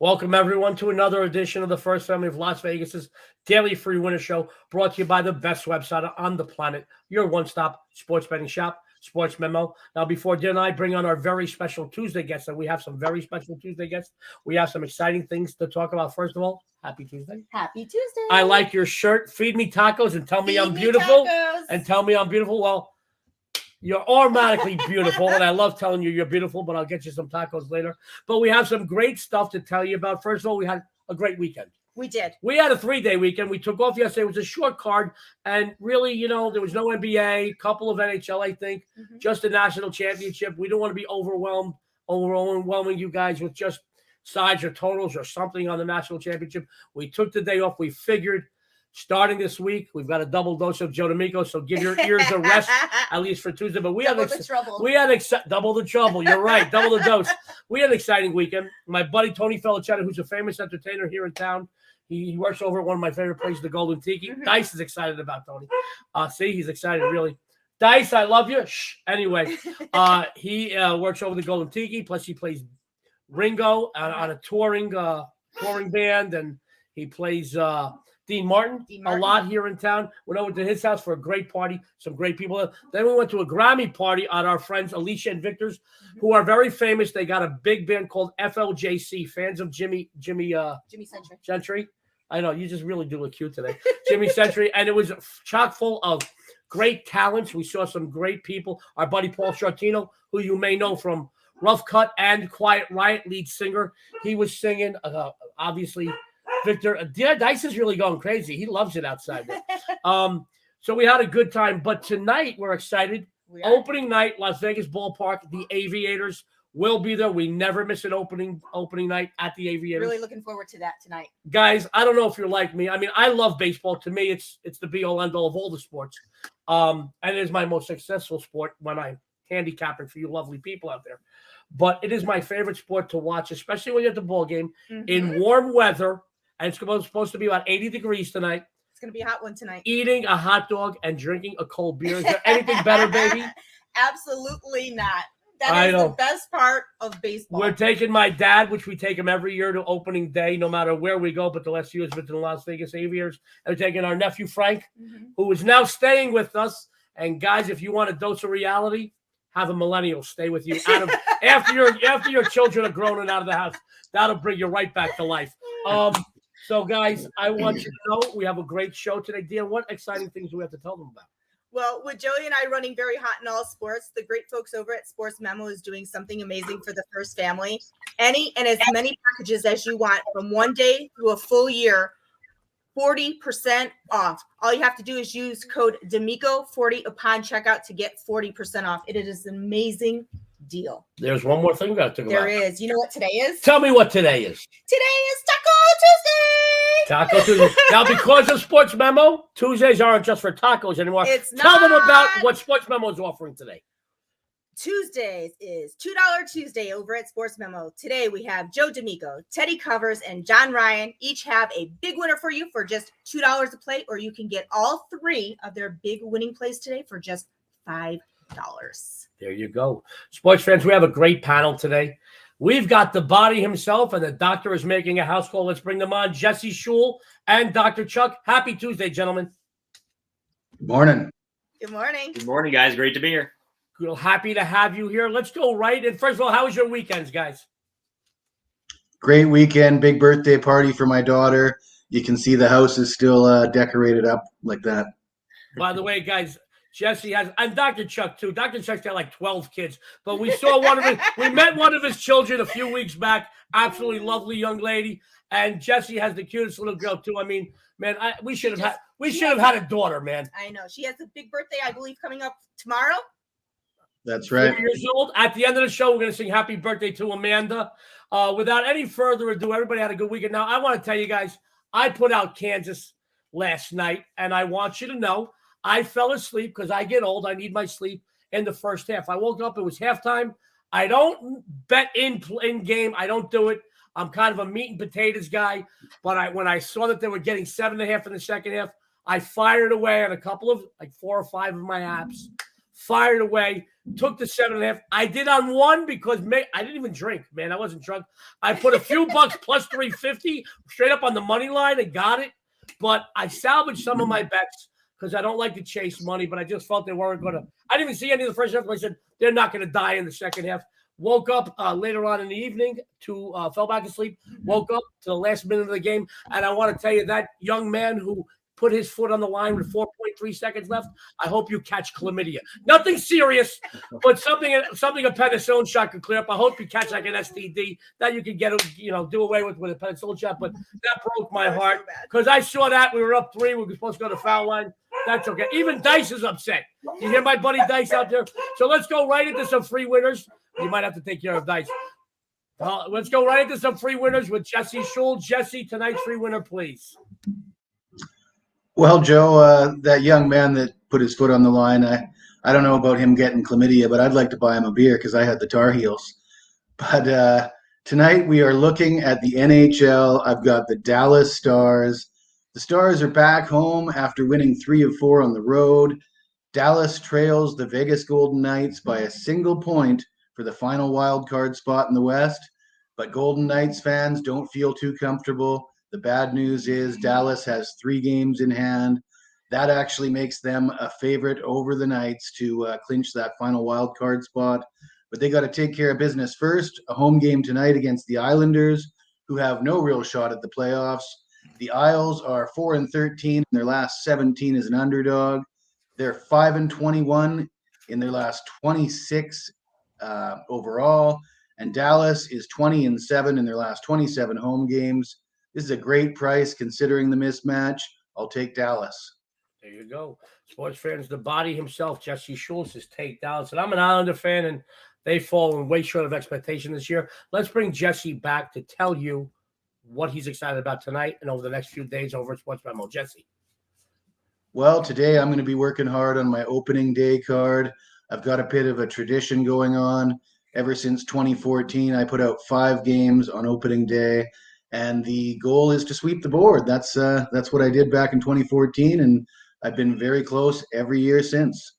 Welcome, everyone, to another edition of the First Family of Las Vegas's daily free winner show, brought to you by the best website on the planet, your one-stop sports betting shop, SportsMemo. Now, before dinner, I bring on our very special Tuesday guests, and we have some very special Tuesday guests. We have some exciting things to talk about. First of all, happy Tuesday. Happy Tuesday. I like your shirt. Feed me tacos and tell me I'm beautiful. And tell me I'm beautiful. Well, you're automatically beautiful, and I love telling you you're beautiful, but I'll get you some tacos later. But we have some great stuff to tell you about. First of all, we had a great weekend. We did. We had a 3-day weekend. We took off yesterday. It was a short card, and really, there was no NBA, a couple of NHL, I think, just a national championship. We don't want to be overwhelming you guys with just sides or totals or something on the national championship. We took the day off. We figured, starting this week, we've got a double dose of Joe D'Amico, so give your ears a rest, at least for Tuesday. But we double had the trouble. Double the trouble. You're right, double the dose. We had an exciting weekend. My buddy Tony Felicetta, who's a famous entertainer here in town, he works over at one of my favorite places, the Golden Tiki. Dice is excited about Tony. See, he's excited, really. Dice, I love you. Shh. Anyway, he works over the Golden Tiki, plus he plays Ringo on a touring band, and he plays Dean Martin a lot here in town. Went over to his house for a great party, some great people. Then we went to a Grammy party on our friends Alicia and Victor's, who are very famous. They got a big band called FLJC, fans of Jimmy Century. I know, you just really do look cute today. Jimmy Century, and it was chock full of great talents. We saw some great people. Our buddy Paul Shortino, who you may know from Rough Cut and Quiet Riot, lead singer. He was singing, obviously. Victor, Dice is really going crazy. He loves it outside there. So we had a good time. But tonight, we're excited. Opening night, Las Vegas Ballpark. The Aviators will be there. We never miss an opening night at the Aviators. Really looking forward to that tonight. Guys, I don't know if you're like me. I mean, I love baseball. To me, it's the be-all, end-all of all the sports. And it is my most successful sport when I'm handicapping for you lovely people out there. But it is my favorite sport to watch, especially when you're at the ball game in warm weather. And it's supposed to be about 80 degrees tonight. It's going to be a hot one tonight. Eating a hot dog and drinking a cold beer. Is there anything better, baby? Absolutely not. That is the best part of baseball. We're taking my dad, which we take him every year to opening day, no matter where we go. But the last few years been to the Las Vegas Aviators. And we're taking our nephew, Frank, who is now staying with us. And guys, if you want a dose of reality, have a millennial stay with you. After your children are grown and out of the house, that'll bring you right back to life. So, guys, I want you to know we have a great show today. Dionne, what exciting things do we have to tell them about? Well, with Joey and I running very hot in all sports, the great folks over at SportsMemo is doing something amazing for the first family. Any and as many packages as you want from 1 day through a full year, 40% off. All you have to do is use code D'Amico40 upon checkout to get 40% off. It is an amazing deal. There's one more thing we got to talk about. There is. You know what today is? Tell me what today is. Today is Taco Tuesday. Taco Tuesday. Now, because of Sports Memo, Tuesdays aren't just for tacos anymore. Tell them about what Sports Memo is offering today. Tuesdays is $2 Tuesday over at Sports Memo. Today we have Joe D'Amico, Teddy Covers, and John Ryan each have a big winner for you for just $2 a play, or you can get all three of their big winning plays today for just $5. There you go. Sports fans, we have a great panel today. We've got the body himself, and the doctor is making a house call. Let's bring them on. Jesse Schule and Dr. Chuck. Happy Tuesday, gentlemen. Good morning. Good morning. Good morning, guys. Great to be here. We're happy to have you here. Let's go right in. First of all, how was your weekends, guys? Great weekend. Big birthday party for my daughter. You can see the house is still decorated up like that. By the way, guys, Jesse has, and Dr. Chuck too. Dr. Chuck's got like 12 kids, but we saw we met one of his children a few weeks back. Absolutely lovely young lady. And Jesse has the cutest little girl too. I mean, man, we should have had a daughter, man. I know. She has a big birthday, I believe, coming up tomorrow. That's right. 4 years old. At the end of the show, we're going to sing happy birthday to Amanda. Without any further ado, everybody had a good weekend. Now, I want to tell you guys, I put out Kansas last night, and I want you to know I fell asleep because I get old. I need my sleep in the first half. I woke up. It was halftime. I don't bet in game. I don't do it. I'm kind of a meat and potatoes guy. But when I saw that they were getting 7.5 in the second half, I fired away on a couple of, like 4 or 5 of my apps. fired away, took the 7.5. I did on one because I didn't even drink, man. I wasn't drunk. I put a few bucks plus 350 straight up on the money line and got it. But I salvaged some of my bets because I don't like to chase money, but I just felt they weren't going to. I didn't even see any of the first half. I said, they're not going to die in the second half. Woke up later on in the evening fell back asleep, woke up to the last minute of the game. And I want to tell you, that young man who put his foot on the line with 4.3 seconds left, I hope you catch chlamydia. Nothing serious, but something a penicillin shot could clear up. I hope you catch like an STD that you can get, do away with a penicillin shot. But that broke my heart because I saw that. We were up 3. We were supposed to go to foul line. That's okay. Even Dice is upset. You hear my buddy Dice out there? So let's go right into some free winners. You might have to take care of Dice. Let's go right into some free winners with Jesse Schule. Jesse, tonight's free winner, please. Well, Joe, that young man that put his foot on the line, I don't know about him getting chlamydia, but I'd like to buy him a beer because I had the Tar Heels. But tonight we are looking at the NHL. I've got the Dallas Stars. The Stars are back home after winning 3 of 4 on the road. Dallas trails the Vegas Golden Knights by a single point for the final wild card spot in the West. But Golden Knights fans don't feel too comfortable. The bad news is Dallas has 3 games in hand. That actually makes them a favorite over the Knights to clinch that final wild card spot. But they got to take care of business first. A home game tonight against the Islanders, who have no real shot at the playoffs. The Isles are 4-13 in their last 17 as an underdog. They're 5-21 in their last 26 overall. And Dallas is 20-7 in their last 27 home games. This is a great price considering the mismatch. I'll take Dallas. There you go. Sports fans, the body himself, Jesse Schule, says take Dallas. And I'm an Islander fan, and they've fallen way short of expectation this year. Let's bring Jesse back to tell you what he's excited about tonight and over the next few days over at SportsMemo. Jesse. Well, today I'm going to be working hard on my opening day card. I've got a bit of a tradition going on. Ever since 2014, I put out 5 games on opening day, and the goal is to sweep the board. That's what I did back in 2014, and I've been very close every year since.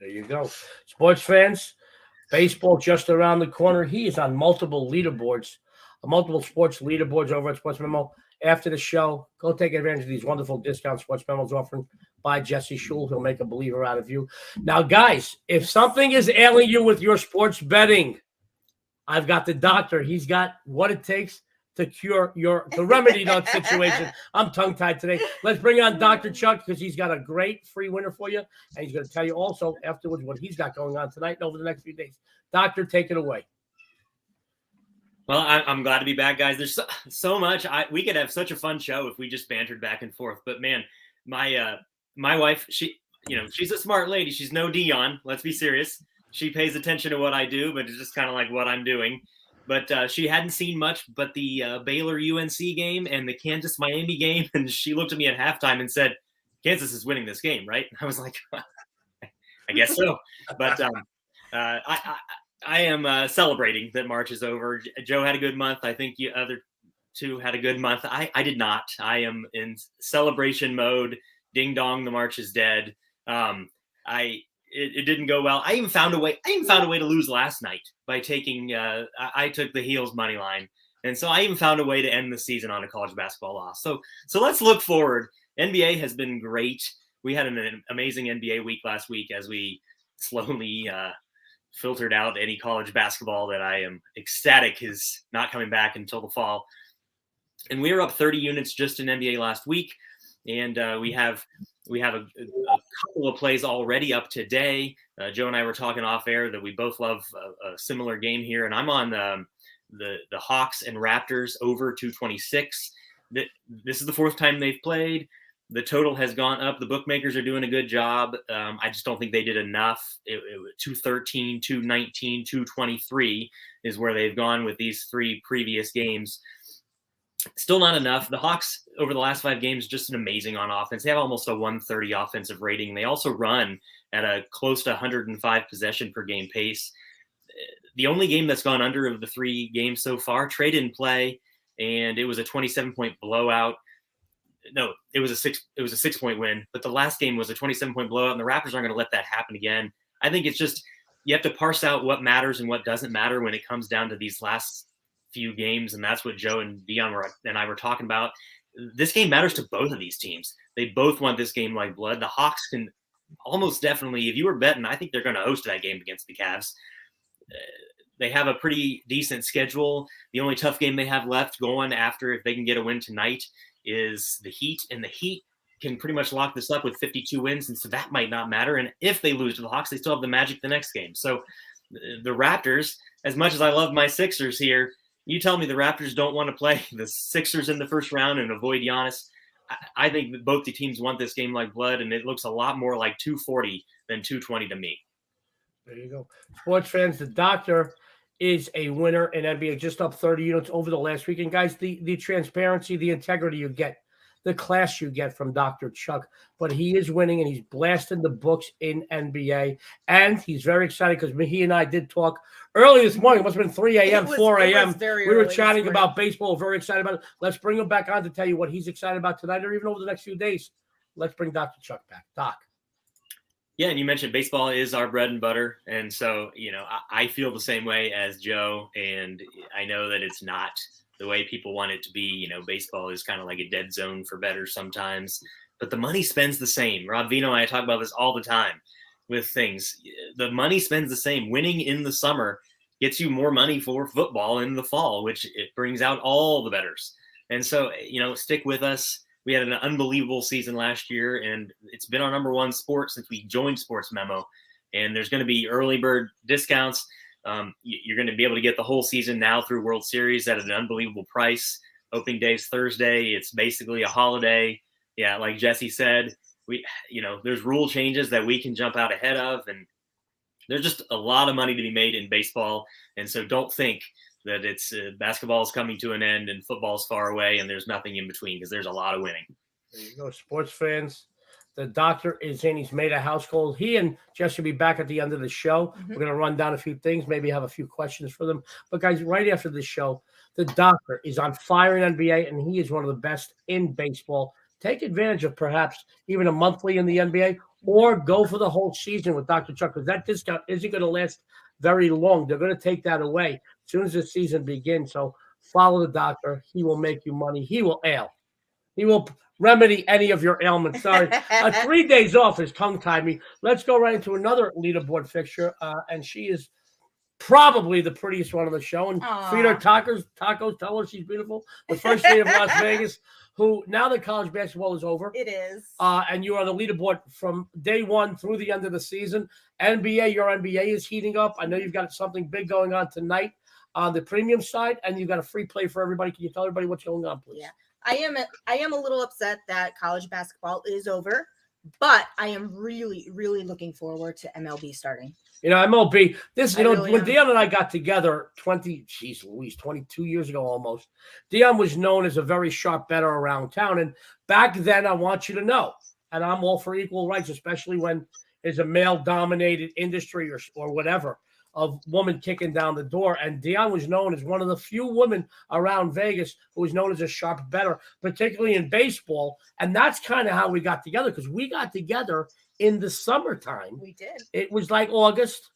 There you go. Sports fans, baseball just around the corner. He is on multiple sports leaderboards over at SportsMemo. After the show, go take advantage of these wonderful discounts SportsMemo's offering by Jesse Schule. He'll make a believer out of you. Now, guys, if something is ailing you with your sports betting, I've got the doctor. He's got what it takes to remedy that situation. I'm tongue-tied today. Let's bring on Dr. Chuck because he's got a great free winner for you, and he's going to tell you also afterwards what he's got going on tonight and over the next few days. Doctor, take it away. Well, I'm glad to be back, guys. There's so much. We could have such a fun show if we just bantered back and forth. But man, my wife, she's a smart lady. She's no Dionne. Let's be serious. She pays attention to what I do, but it's just kind of like what I'm doing. But she hadn't seen much but the Baylor UNC game and the Kansas Miami game, and she looked at me at halftime and said, "Kansas is winning this game, right?" I was like, "I guess so." But I am celebrating that March is over. Joe had a good month. I think you other two had a good month. I did not. I am in celebration mode. Ding dong, the March is dead. It didn't go well. I even found a way to lose last night by taking. I took the Heels money line, and so I even found a way to end the season on a college basketball loss. So let's look forward. NBA has been great. We had an amazing NBA week last week as we slowly filtered out any college basketball that I am ecstatic is not coming back until the fall. And we were up 30 units just in NBA last week, and we have a couple of plays already up today. Joe and I were talking off air that we both love a similar game here, and I'm on the Hawks and Raptors over 226. This is the 4th time they've played. The total has gone up. The bookmakers are doing a good job. I just don't think they did enough. 213, 219, 223 is where they've gone with these 3 previous games. Still not enough. The Hawks over the last 5 games, just an amazing on offense. They have almost a 130 offensive rating. They also run at a close to 105 possession per game pace. The only game that's gone under of the 3 games so far, trade in play, and it was a 27-point blowout. no, it was a 6-point win, but the last game was a 27-point blowout, and the Raptors aren't going to let that happen again. I think it's just you have to parse out what matters and what doesn't matter when it comes down to these last few games, and that's what Joe and Dionne and I were talking about. This game matters to both of these teams. They both want this game like blood. The Hawks can almost definitely, if you were betting, I think they're going to host that game against the Cavs. They have a pretty decent schedule. The only tough game they have left going after, if they can get a win tonight, is the Heat, and the Heat can pretty much lock this up with 52 wins, and so that might not matter. And if they lose to the Hawks, they still have the Magic the next game. So the Raptors, as much as I love my Sixers here, you tell me the Raptors don't want to play the Sixers in the first round and avoid Giannis. I think that both the teams want this game like blood, and it looks a lot more like 240 than 220 to me. There you go. Sports fans, the doctor is a winner in NBA, just up 30 units over the last weekend. Guys, the transparency, the integrity you get, the class you get from Dr. Chuck. But he is winning, and he's blasting the books in NBA. And he's very excited because he and I did talk early this morning. It must have been 3 a.m., 4 a.m. We were chatting about baseball, very excited about it. Let's bring him back on to tell you what he's excited about tonight or even over the next few days. Let's bring Dr. Chuck back. Doc. Yeah, and you mentioned baseball is our bread and butter. And so, I feel the same way as Joe, and I know that it's not the way people want it to be. Baseball is kind of like a dead zone for bettors sometimes, but the money spends the same. Rob Vino and I talk about this all the time with things. The money spends the same. Winning in the summer gets you more money for football in the fall, which it brings out all the bettors. And so, stick with us. We had an unbelievable season last year, and it's been our number one sport since we joined SportsMemo. And there's going to be early bird discounts. You're going to be able to get the whole season now through World Series at an unbelievable price. Opening day is Thursday. It's basically a holiday. Yeah, like Jesse said, there's rule changes that we can jump out ahead of, and there's just a lot of money to be made in baseball. And so don't think that it's basketball is coming to an end and football is far away and there's nothing in between, because there's a lot of winning. There you go, sports fans. The doctor is in. He's made a house call. He and Jess will be back at the end of the show. Mm-hmm. We're going to run down a few things, maybe have a few questions for them. But, guys, right after the show, the doctor is on fire in NBA, and he is one of the best in baseball. Take advantage of perhaps even a monthly in the NBA, or go for the whole season with Dr. Chuck, because that discount isn't going to last very long. They're going to take that away as soon as the season begins. So follow the doctor. He will make you money. He will ail. He will remedy any of your ailments. Sorry. 3 days off is tongue-tied me. Let's go right into another leaderboard fixture, and she is probably the prettiest one on the show. And feed her tacos, tell her she's beautiful. The first lady of Las Vegas, who now that college basketball is over. It is. And you are on the leaderboard from day one through the end of the season. NBA, your NBA is heating up. I know you've got something big going on tonight on the premium side, and you've got a free play for everybody. Can you tell everybody what's going on, please? Yeah. I am a little upset that college basketball is over, but I am really, really looking forward to MLB starting. MLB, when Dionne and I got together 22 years ago almost, Dionne was known as a very sharp bettor around town. And back then, I want you to know, and I'm all for equal rights, especially when it's a male-dominated industry or whatever, of woman kicking down the door. And Dionne was known as one of the few women around Vegas who was known as a sharp bettor, particularly in baseball. And that's kind of how we got together, because we got together in the summertime. We did. It was like August.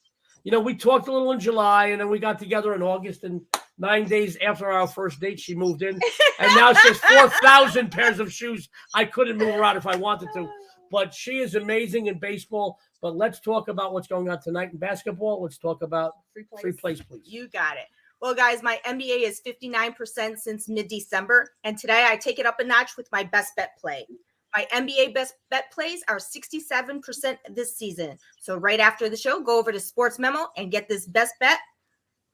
We talked a little in July, and then we got together in August. And 9 days after our first date, she moved in. And now she has 4,000 pairs of shoes. I couldn't move her out if I wanted to. But she is amazing in baseball. But let's talk about what's going on tonight in basketball. Let's talk about free plays, please. You got it. Well, guys, my NBA is 59% since mid-December. And today I take it up a notch with my best bet play. My NBA best bet plays are 67% this season. So right after the show, go over to SportsMemo and get this best bet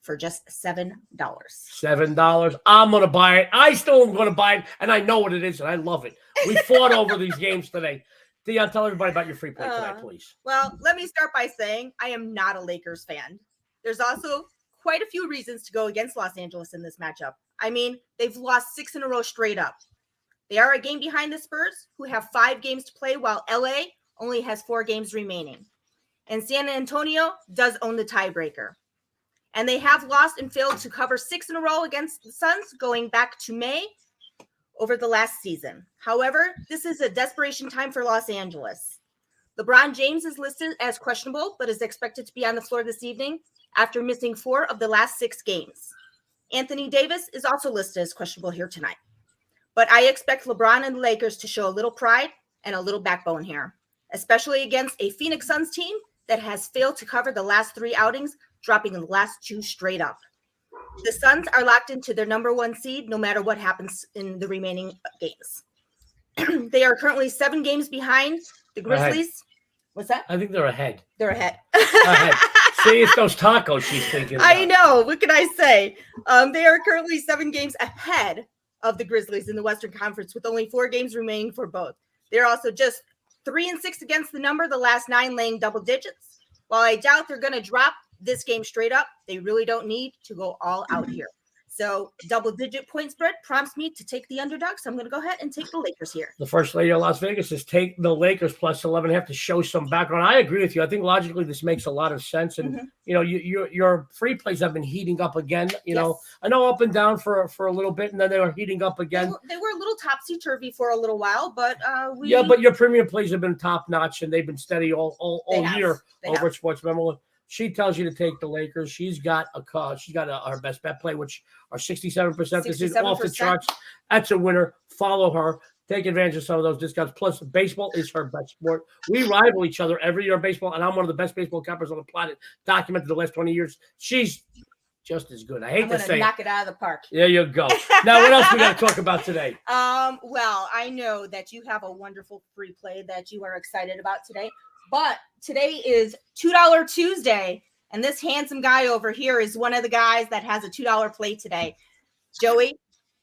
for just $7. $7. I'm going to buy it. I still am going to buy it, and I know what it is, and I love it. We fought over these games today. Dionne, tell everybody about your free play tonight, please. Well, let me start by saying I am not a Lakers fan. There's also quite a few reasons to go against Los Angeles in this matchup. I mean, they've lost 6 in a row straight up. They are a game behind the Spurs, who have 5 games to play, while LA only has 4 games remaining. And San Antonio does own the tiebreaker. And they have lost and failed to cover 6 in a row against the Suns going back to May. over the last season. However, this is a desperation time for Los Angeles. LeBron James is listed as questionable, but is expected to be on the floor this evening after missing 4 of the last 6 games. Anthony Davis is also listed as questionable here tonight. But I expect LeBron and the Lakers to show a little pride and a little backbone here, especially against a Phoenix Suns team that has failed to cover the last 3 outings, dropping in the last 2 straight up. The Suns are locked into their number 1 seed no matter what happens in the remaining games. They are currently 7 games behind the Grizzlies. What's that? I think they're ahead. They're ahead. See, it's those tacos she's thinking about. I know. What can I say? They are currently 7 games ahead of the Grizzlies in the Western Conference with only 4 games remaining for both. They're also just 3-6 against the number, the last 9 laying double digits. While I doubt they're going to drop this game straight up, they really don't need to go all out here. So double-digit point spread prompts me to take the underdog. So I'm going to go ahead and take the Lakers here. The first lady of Las Vegas is take the Lakers plus 11.5 to show some background. I agree with you. I think logically this makes a lot of sense. And, you know, your free plays have been heating up again. You know, I know up and down for a little bit, and then they were heating up again. They were a little topsy-turvy for a little while, but Yeah, but your premium plays have been top-notch, and they've been steady all year over at SportsMemo. She tells you to take the Lakers. She's got our best bet play, which are 67%. This is off the charts. That's a winner. Follow her. Take advantage of some of those discounts. Plus, baseball is her best sport. We rival each other every year in baseball, and I'm one of the best baseball cappers on the planet, documented the last 20 years. She's just as good. I hate to say it. Knock it out of the park. There you go. Now, what else we got to talk about today? Well, I know that you have a wonderful free play that you are excited about today. But today is $2 Tuesday, and this handsome guy over here is one of the guys that has a $2 play today. Joey,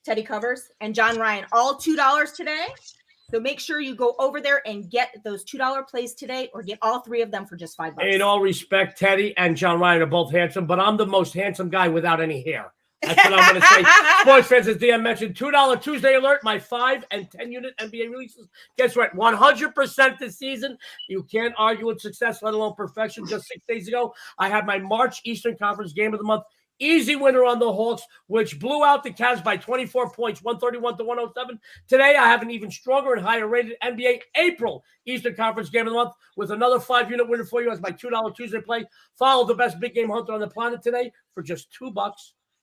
Teddy Covers, and John Ryan, all $2 today. So make sure you go over there and get those $2 plays today, or get all 3 of them for just $5. In all respect, Teddy and John Ryan are both handsome, but I'm the most handsome guy without any hair. That's what I'm going to say. Sports fans, as DM mentioned, $2 Tuesday alert, my 5 and 10 unit NBA releases. Guess what? 100% this season. You can't argue with success, let alone perfection. Just 6 days ago, I had my March Eastern Conference Game of the Month. Easy winner on the Hawks, which blew out the Cavs by 24 points, 131-107. Today, I have an even stronger and higher rated NBA April Eastern Conference Game of the Month with another 5-unit winner for you as my $2 Tuesday play. Follow the best big game hunter on the planet today for just $2.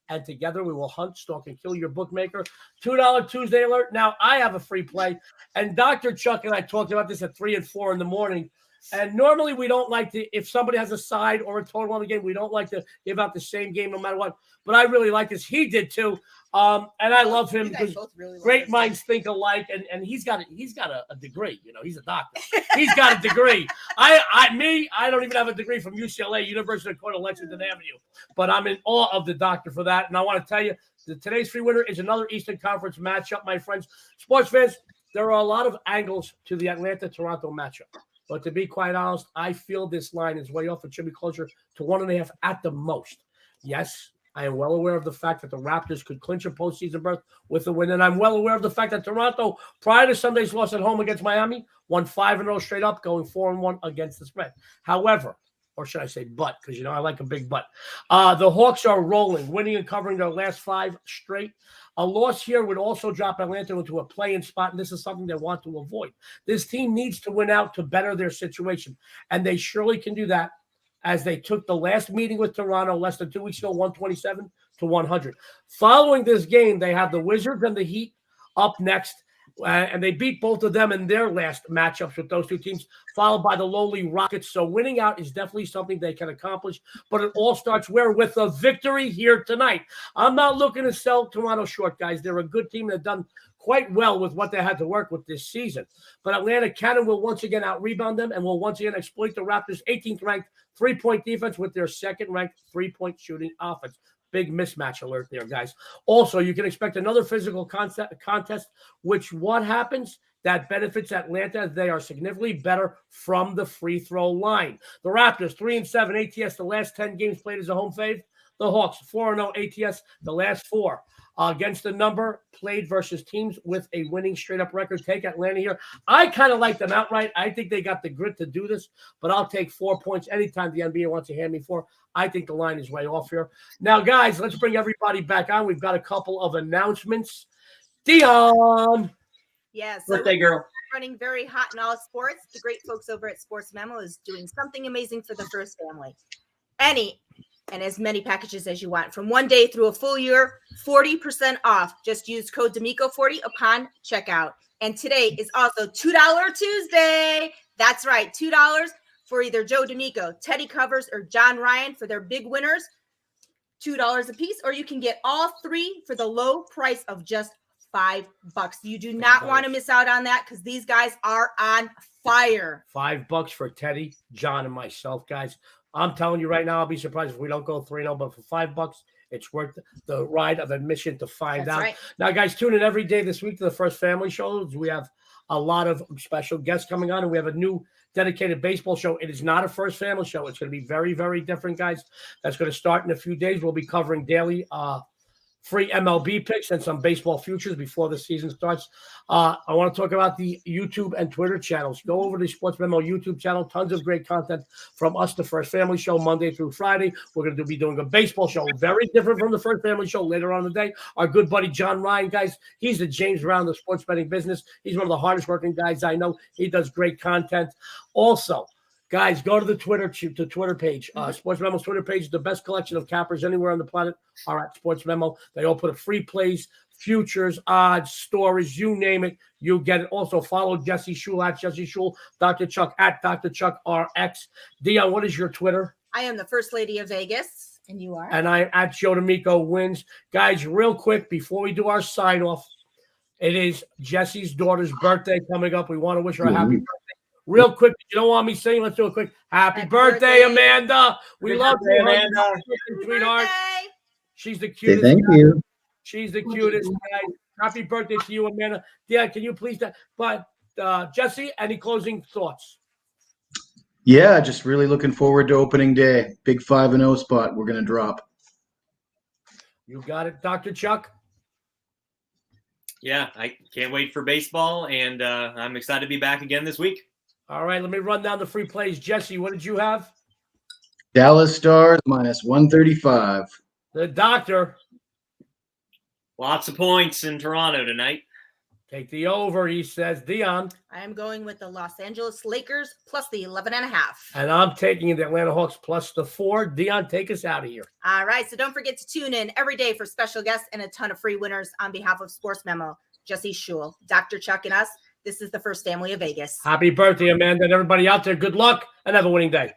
And together we will hunt, stalk, and kill your bookmaker. $2 Tuesday alert. Now, I have a free play, and Dr. Chuck and I talked about this at 3 and 4 in the morning. And normally we don't like to, if somebody has a side or a total on the game, we don't like to give out the same game no matter what. But I really like this. He did too. And I love him because really great minds think alike. And he's got a degree. You know, he's a doctor. He's got a degree. I don't even have a degree from UCLA, University of Cornell, Lexington Avenue. But I'm in awe of the doctor for that. And I want to tell you, today's free winner is another Eastern Conference matchup, my friends. Sports fans, there are a lot of angles to the Atlanta-Toronto matchup. But to be quite honest, I feel this line is way off. It should be closer to 1.5 at the most. Yes, I am well aware of the fact that the Raptors could clinch a postseason berth with a win. And I'm well aware of the fact that Toronto, prior to Sunday's loss at home against Miami, won 5-0 straight up, going 4-1 against the spread. However, or should I say but, because, you know, I like a big but. The Hawks are rolling, winning and covering their last 5 straight. A loss here would also drop Atlanta into a play-in spot, and this is something they want to avoid. This team needs to win out to better their situation, and they surely can do that as they took the last meeting with Toronto less than 2 weeks ago, 127-100. Following this game, they have the Wizards and the Heat up next, and they beat both of them in their last matchups with those 2 teams, followed by the lowly Rockets. So winning out is definitely something they can accomplish, but it all starts where? With a victory here tonight. I'm not looking to sell Toronto short, guys. They're a good team that have done quite well with what they had to work with this season. But Atlanta can and will once again out-rebound them and will once again exploit the Raptors' 18th-ranked three-point defense with their second-ranked three-point shooting offense. Big mismatch alert there, guys. Also, you can expect another physical contest, which what happens? That benefits Atlanta. They are significantly better from the free throw line. The Raptors, 3-7 ATS, the last 10 games played as a home fave. The Hawks, 4-0 ATS, the last 4. Against the number played versus teams with a winning straight-up record. Take Atlanta here. I kind of like them outright. I think they got the grit to do this, but I'll take 4 points anytime the NBA wants to hand me 4. I think the line is way off here. Now, guys, let's bring everybody back on. We've got a couple of announcements. Dionne. Yeah, so Birthday girl. running very hot in all sports. The great folks over at SportsMemo is doing something amazing for the first family. Any and as many packages as you want from 1 day through a full year, 40% off. Just use code D'Amico40 upon checkout. And today is also $2 Tuesday. That's right, $2 for either Joe D'Amico, Teddy Covers, or John Ryan for their big winners. $2 a piece, or you can get all three for the low price of just $5. You do not want to miss out on that because these guys are on fire. $5 for Teddy, John, and myself, guys. I'm telling you right now, I'll be surprised if we don't go 3-0, but for $5, it's worth the ride of admission to find That's out. right. Now, guys, tune in every day this week to the First Family Show. We have a lot of special guests coming on, and we have a new dedicated baseball show. It is not a First Family Show. It's going to be very, very different, guys. That's going to start in a few days. We'll be covering daily free MLB picks and some baseball futures before the season starts. I want to talk about the YouTube and Twitter channels. Go over to the SportsMemo YouTube channel. Tons of great content from us, the First Family Show, Monday through Friday. We're going to be doing a baseball show, very different from the First Family Show later on in the day. Our good buddy John Ryan, guys, he's the James Brown of the sports betting business. He's one of the hardest working guys I know. He does great content. Also, guys, go to the Twitter page. SportsMemo's Twitter page is the best collection of cappers anywhere on the planet are at SportsMemo. They all put a free plays, futures, odds, stories, you name it, you get it. Also, follow Jesse Schule at Jesse Schule, Dr. Chuck at Dr. Chuck RX. Dionne, what is your Twitter? I am the First Lady of Vegas, and you are? And I'm at Joe D'Amico Wins. Guys, real quick, before we do our sign-off, it is Jesse's daughter's birthday coming up. We want to wish her a happy birthday. Real quick, you don't want me saying? Let's do a quick happy birthday, Amanda. We love you, Amanda. Sweetheart. She's the cutest. Thank you. She's the cutest. Guys. Happy birthday to you, Amanda. Yeah, can you please? But Jesse, any closing thoughts? Yeah, just really looking forward to opening day. Big 5-0 spot we're going to drop. You got it, Dr. Chuck. Yeah, I can't wait for baseball, and I'm excited to be back again this week. All right, let me run down the free plays. Jesse, what did you have? Dallas Stars minus 135. The doctor. Lots of points in Toronto tonight. Take the over, he says. Dionne. I am going with the Los Angeles Lakers plus the 11.5. And I'm taking the Atlanta Hawks plus the 4. Dionne, take us out of here. All right, so don't forget to tune in every day for special guests and a ton of free winners on behalf of SportsMemo, Jesse Schule, Dr. Chuck, and us. This is the First Family of Vegas. Happy birthday, Amanda, and everybody out there. Good luck and have a winning day.